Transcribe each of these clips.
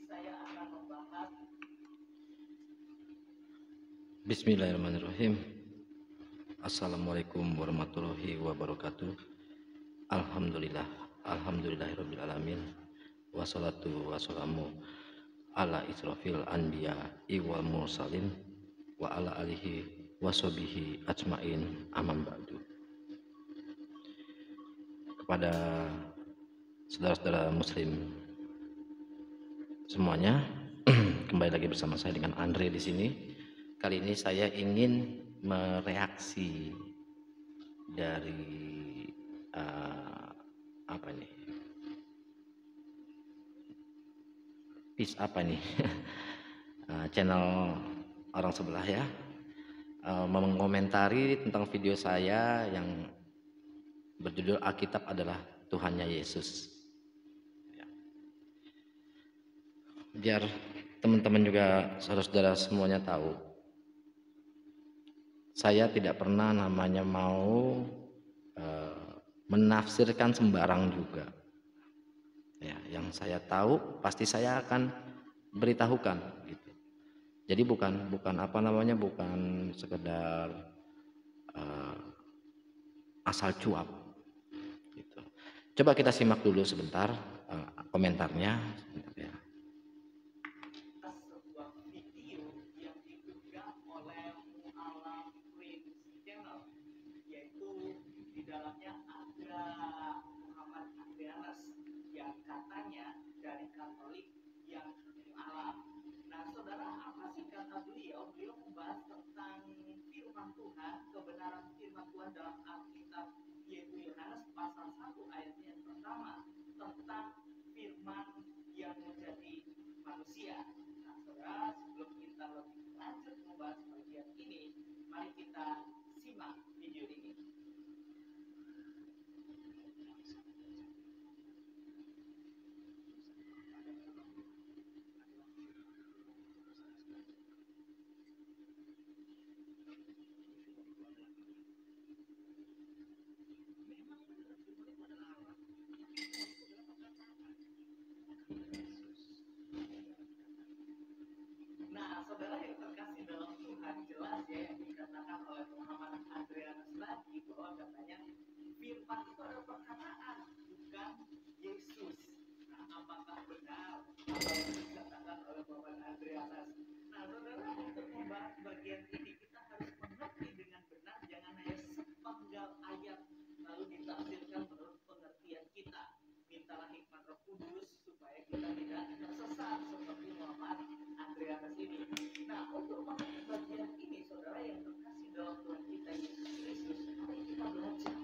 saya akan membahas. Bismillahirrahmanirrahim. Assalamualaikum warahmatullahi wabarakatuh. Alhamdulillahirabbil alamin. Wassalatu wassalamu ala israfil anbiya wal mursalin wa ala alihi washabihi ajmain, amman ba'du. Kepada saudara-saudara muslim semuanya, kembali lagi bersama saya dengan Andre di sini. Kali ini saya ingin mereaksi dari channel orang sebelah ya, mengomentari tentang video saya yang berjudul Alkitab adalah Tuhannya Yesus. Biar teman-teman juga saudara-saudara semuanya tahu, saya tidak pernah namanya mau menafsirkan sembarang juga. Ya, yang saya tahu pasti saya akan beritahukan gitu. Jadi bukan sekedar asal cuap gitu. Coba kita simak dulu sebentar komentarnya sebentar ya. Dalamnya ada Muhammad Andreas yang katanya dari Katolik yang alam. Nah, saudara, apa sih kata beliau? Beliau membahas tentang firman Tuhan, kebenaran firman Tuhan dalam Alkitab, yaitu Yohanes pasal 1 ayatnya yang pertama, tentang firman yang menjadi manusia. Nah, saudara, sebelum kita lebih lanjut membahas bagian ini, mari kita simak video ini. Nah, saudara yang terkasih dalam Tuhan, jelas ya yang dikatakan oleh Muhammad Andreas lagi, bahwa katanya firman itu adalah perkataan, bukan Yesus. Nah, apakah benar apa yang dikatakan oleh Muhammad Andreas? Nah, saudara, untuk membahas bagian ini kita harus mengerti dengan benar, jangan hanya sepenggal ayat lalu ditafsirkan menurut pengertian kita. Mintalah hikmat Roh Kudus supaya kita tidak tersesat seperti Muhammad Andreas ini. Nah, untuk mengerti bagian ini, saudara yang terkasih dalam Tuhan kita Yesus Kristus, mari kita belajar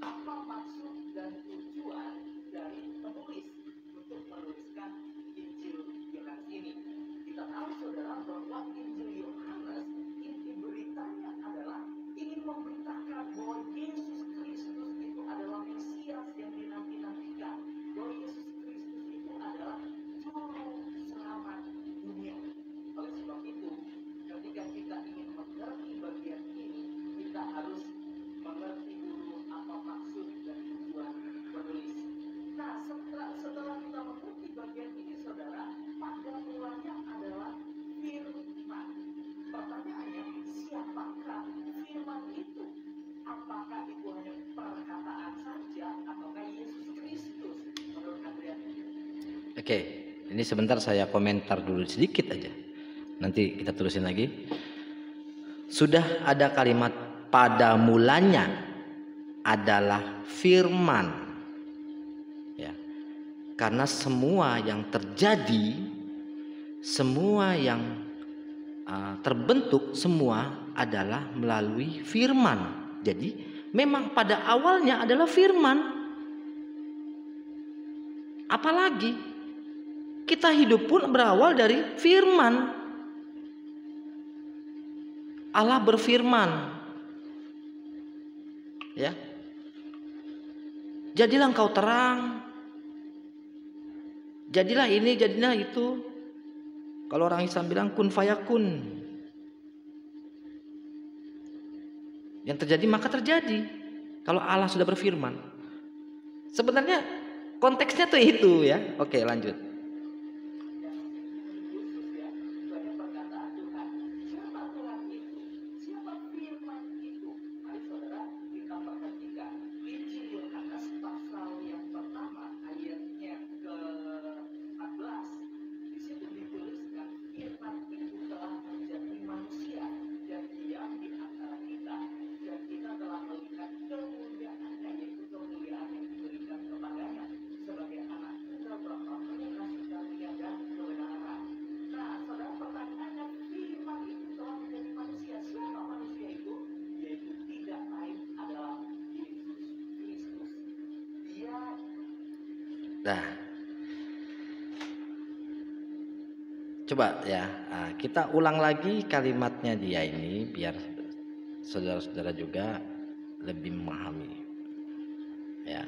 apa maksud dan tujuan dari penulis untuk menuliskan Injil Yohanes ini. Kita tahu, saudara, bahwa Injil Yohanes ini beritanya adalah ingin memberitakan bahwa Yesus Kristus itu adalah Mesias yang dinanti-nantikan, bahwa Yesus Kristus itu adalah juru selamat dunia. Oleh sebab itu, ketika kita ingin mengerti bagian ini, kita harus mengerti dulu apa maksud dan tujuan penulis. Nah, setelah kita mengerti bagian ini, saudara, pada mulanya adalah firman. Pertanyaannya, siapakah firman itu? Apakah itu hanya perkataan saja, ataukah Yesus Kristus menurut Andreas? Oke, ini sebentar saya komentar dulu sedikit aja. Nanti kita terusin lagi. Sudah ada kalimat pada mulanya adalah firman. Ya. Karena semua yang terjadi, semua yang terbentuk, semua adalah melalui firman. Jadi memang pada awalnya adalah firman. Apalagi kita hidup pun berawal dari firman. Allah berfirman, ya, jadilah engkau terang, jadilah ini, jadilah itu. Kalau orang Islam bilang kun fayakun, yang terjadi maka terjadi. Kalau Allah sudah berfirman, sebenarnya konteksnya tuh itu ya. Oke, lanjut. Nah, coba ya, kita ulang lagi kalimatnya dia ini biar saudara-saudara juga lebih memahami. Ya.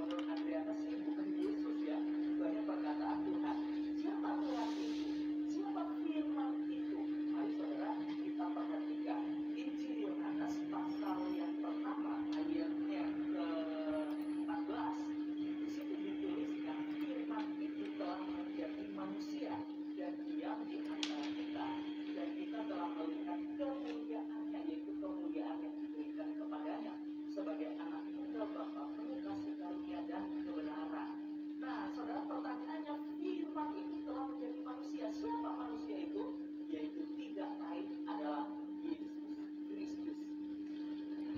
Menurut Adriana sih bukan Yesus ya, banyak perkataan Tuhan. Siapa Tuhan itu? Siapa firman itu? Mari saudara kita perhatikan Injil Yohanes pasal yang pertama ayat yang ke-14. Di situ dituliskan firman itu telah menjadi manusia dan diam di antara kita, dan kita telah melihat kemuliaannya, yaitu kemuliaan yang diberikan kepadanya sebagai anak tunggal Bapa, penuh kasih karunia dan kebenaran. Nah, saudara, pertanyaannya, firman itu telah menjadi manusia. Siapa manusia itu? Yaitu tidak lain adalah Yesus Kristus.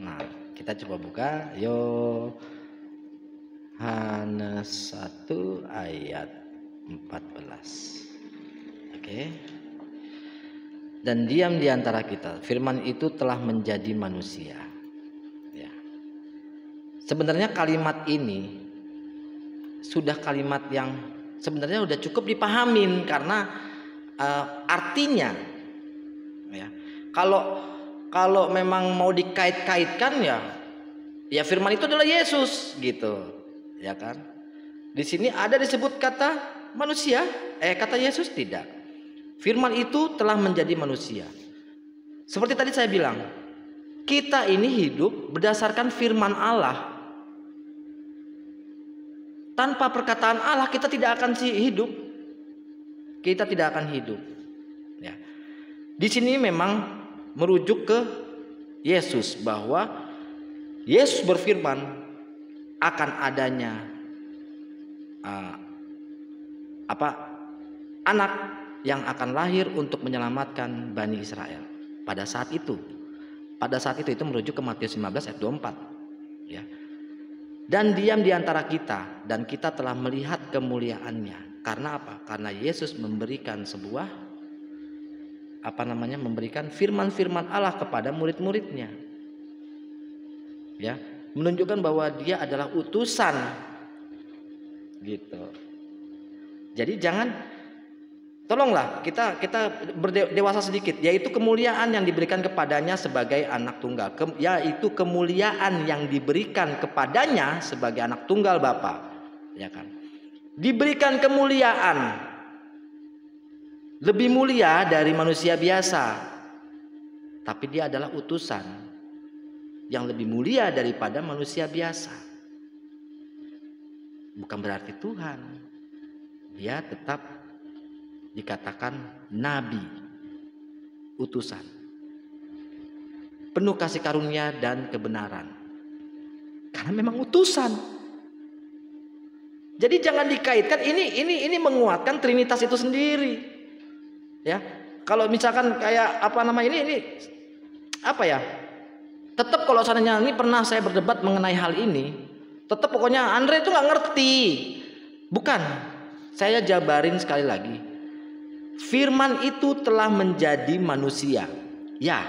Nah, kita coba buka Yohanes 1 ayat 14. Oke. Dan diam di antara kita. Firman itu telah menjadi manusia. Ya. Sebenarnya kalimat ini sudah kalimat yang sebenarnya sudah cukup dipahamin karena artinya ya. Kalau memang mau dikait-kaitkan ya firman itu adalah Yesus gitu, ya kan? Di sini ada disebut kata manusia, kata Yesus tidak. Firman itu telah menjadi manusia. Seperti tadi saya bilang, kita ini hidup berdasarkan firman Allah. Tanpa perkataan Allah kita tidak akan hidup. Kita tidak akan hidup. Ya. Di sini memang merujuk ke Yesus bahwa Yesus berfirman akan adanya anak yang akan lahir untuk menyelamatkan Bani Israel. Pada saat itu itu merujuk ke Matius 15 ayat 24. Ya. Dan diam di antara kita, dan kita telah melihat kemuliaannya. Karena apa? Karena Yesus memberikan memberikan firman-firman Allah kepada murid-muridnya. Ya, menunjukkan bahwa dia adalah utusan. Gitu. Jadi tolonglah kita berdewasa sedikit, yaitu kemuliaan yang diberikan kepadanya sebagai anak tunggal, yaitu kemuliaan yang diberikan kepadanya sebagai anak tunggal Bapa, ya kan? Diberikan kemuliaan lebih mulia dari manusia biasa, tapi dia adalah utusan yang lebih mulia daripada manusia biasa. Bukan berarti Tuhan, dia tetap dikatakan nabi, utusan, penuh kasih karunia dan kebenaran, karena memang utusan. Jadi jangan dikaitkan, ini menguatkan Trinitas itu sendiri, ya. Kalau misalkan kayak tetap kalau seandainya ini pernah saya berdebat mengenai hal ini, tetap pokoknya Andre itu nggak ngerti. Bukan, saya jabarin sekali lagi. Firman itu telah menjadi manusia. Ya,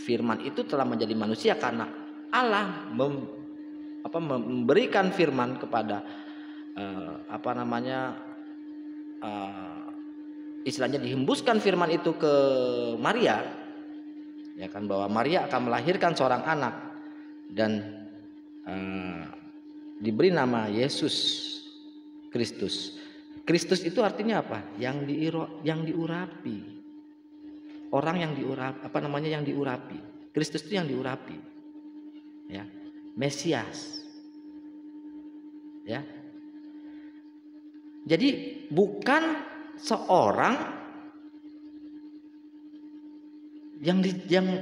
firman itu telah menjadi manusia karena Allah memberikan firman kepada istilahnya dihembuskan firman itu ke Maria, ya kan, bahwa Maria akan melahirkan seorang anak dan diberi nama Yesus Kristus. Kristus itu artinya apa? Yang diurapi. Orang yang yang diurapi. Kristus itu yang diurapi. Ya. Mesias. Ya. Jadi bukan seorang yang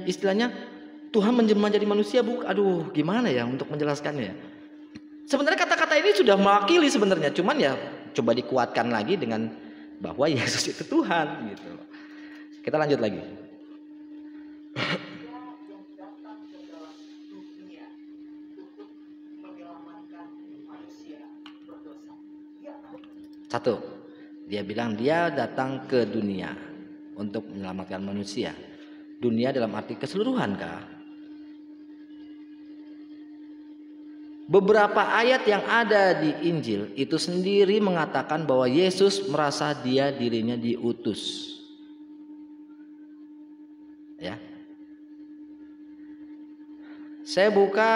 istilahnya Tuhan menjelma jadi manusia, aduh gimana ya untuk menjelaskannya. Sebenarnya kata-kata ini sudah mewakili sebenarnya, cuman ya coba dikuatkan lagi dengan bahwa Yesus itu Tuhan gitu. Kita lanjut lagi. Satu, dia bilang dia datang ke dunia untuk menyelamatkan manusia. Dunia dalam arti keseluruhan kah? Beberapa ayat yang ada di Injil itu sendiri mengatakan bahwa Yesus merasa dirinya diutus. Ya. Saya buka,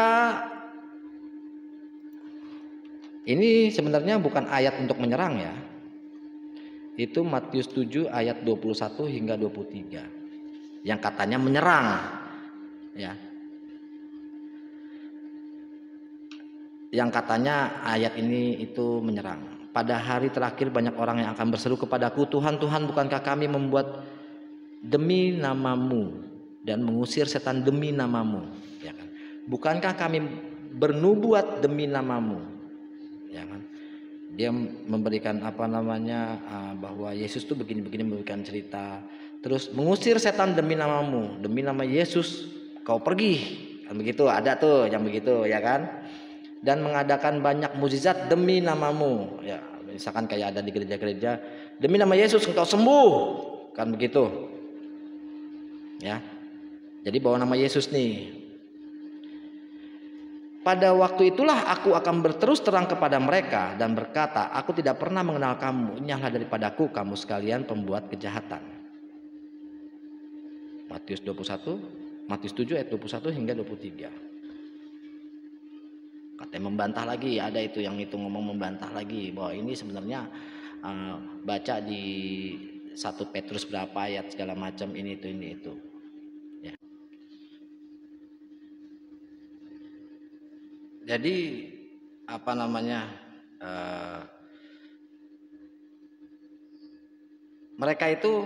ini sebenarnya bukan ayat untuk menyerang ya. Itu Matius 7 ayat 21 hingga 23. Yang katanya menyerang. Ya. Yang katanya ayat ini itu menyerang. Pada hari terakhir banyak orang yang akan berseru kepadaku, Tuhan, Tuhan, bukankah kami membuat demi namamu dan mengusir setan demi namamu, ya kan? Bukankah kami bernubuat demi namamu, ya kan? Dia memberikan bahwa Yesus tuh begini-begini, memberikan cerita, terus mengusir setan demi namamu, demi nama Yesus kau pergi, kan begitu, ada tuh yang begitu, ya kan? Dan mengadakan banyak mukjizat demi namamu, ya, misalkan kayak ada di gereja-gereja, demi nama Yesus engkau sembuh, kan begitu, ya. Jadi bawa nama Yesus nih. Pada waktu itulah aku akan berterus terang kepada mereka dan berkata, aku tidak pernah mengenal kamu, nyahlah daripadaku kamu sekalian pembuat kejahatan. Matius 7 ayat 21 hingga 23. Katanya membantah lagi, ada itu yang itu ngomong membantah lagi bahwa ini sebenarnya baca di 1 Petrus berapa ayat segala macam ini itu. Ya. Jadi mereka itu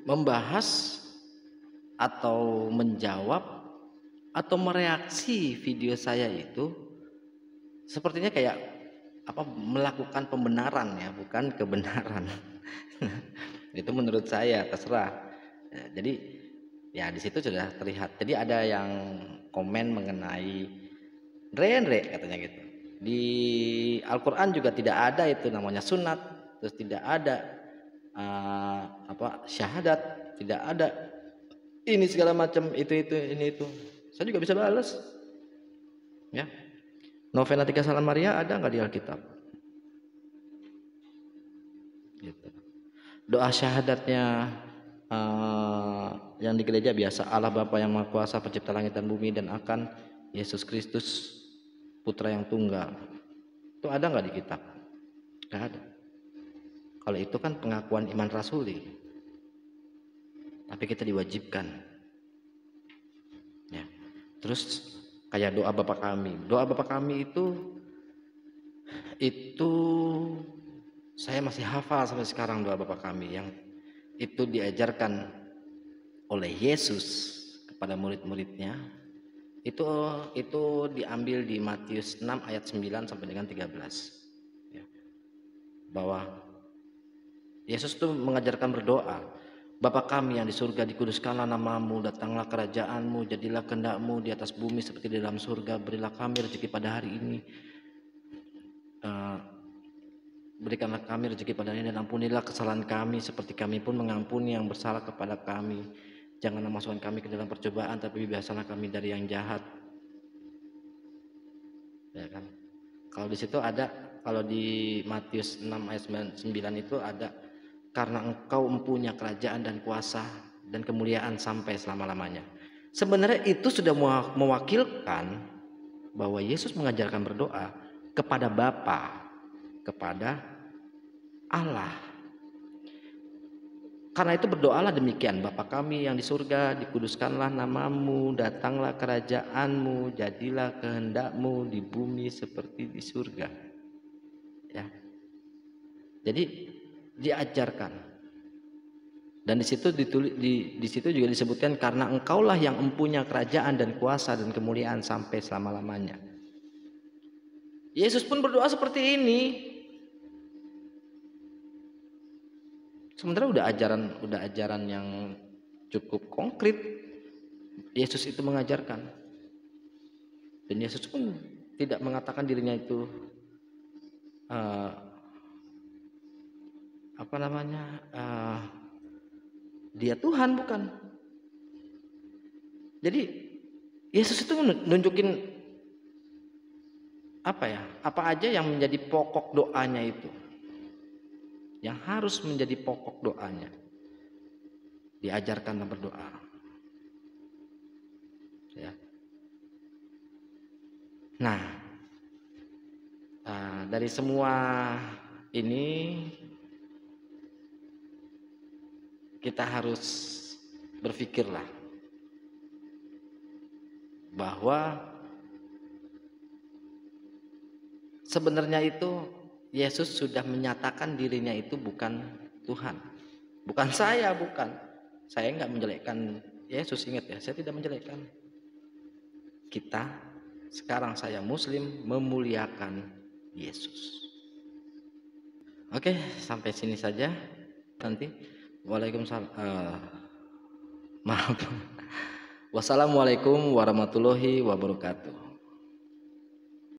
membahas atau menjawab atau mereaksi video saya itu sepertinya kayak melakukan pembenaran ya, bukan kebenaran. Itu menurut saya, terserah. Ya, jadi ya di situ sudah terlihat. Jadi ada yang komen mengenai Andre katanya gitu. Di Al-Qur'an juga tidak ada itu namanya sunat, terus tidak ada syahadat, tidak ada ini segala macam ini itu. Saya juga bisa balas. Ya. Novena 3 Salam Maria ada nggak di Alkitab? Gitu. Doa syahadatnya yang di gereja biasa, Allah Bapa yang Maha Kuasa, Pencipta langit dan bumi, dan akan Yesus Kristus Putra yang tunggal. Itu ada nggak di kitab? Nggak ada. Kalau itu kan pengakuan iman rasuli. Tapi kita diwajibkan. Ya. Terus kayak doa Bapa kami. Doa Bapa kami itu saya masih hafal sampai sekarang doa Bapa kami yang itu diajarkan oleh Yesus kepada murid-muridnya. Itu diambil di Matius 6 ayat 9 sampai dengan 13. Ya. Bahwa Yesus itu mengajarkan berdoa, Bapa kami yang di surga, dikuduskanlah namamu, datanglah kerajaanmu, jadilah kehendakmu di atas bumi seperti di dalam surga. Berilah kami rezeki pada hari ini, berikanlah kami rezeki pada hari ini, dan ampunilah kesalahan kami seperti kami pun mengampuni yang bersalah kepada kami. Janganlah masukkan kami ke dalam percobaan, tapi bebaskanlah kami dari yang jahat. Ya kan? Kalau di situ ada, kalau di Matius 6 ayat 9 itu ada, karena engkau mempunyai kerajaan dan kuasa dan kemuliaan sampai selama-lamanya. Sebenarnya itu sudah mewakilkan bahwa Yesus mengajarkan berdoa kepada Bapa, kepada Allah. Karena itu berdoalah demikian, Bapa kami yang di surga, dikuduskanlah namamu, datanglah kerajaanmu, jadilah kehendakmu di bumi seperti di surga. Ya. Jadi diajarkan, dan di situ juga disebutkan karena engkaulah yang mempunyai kerajaan dan kuasa dan kemuliaan sampai selama-lamanya. Yesus pun berdoa seperti ini. Sementara udah ajaran yang cukup konkret. Yesus itu mengajarkan, dan Yesus pun tidak mengatakan dirinya itu dia Tuhan, bukan. Jadi Yesus itu nunjukin apa aja yang menjadi pokok doanya itu, yang harus menjadi pokok doanya. Diajarkan berdoa, ya. Nah, dari semua ini kita harus berpikirlah bahwa sebenarnya itu Yesus sudah menyatakan dirinya itu bukan Tuhan, bukan saya, bukan. Saya nggak menjelekkan Yesus, ingat ya, saya tidak menjelekkan. Kita sekarang, saya Muslim, memuliakan Yesus. Oke, sampai sini saja. Nanti Waalaikumsalam. Maaf. Wassalamualaikum warahmatullahi wabarakatuh.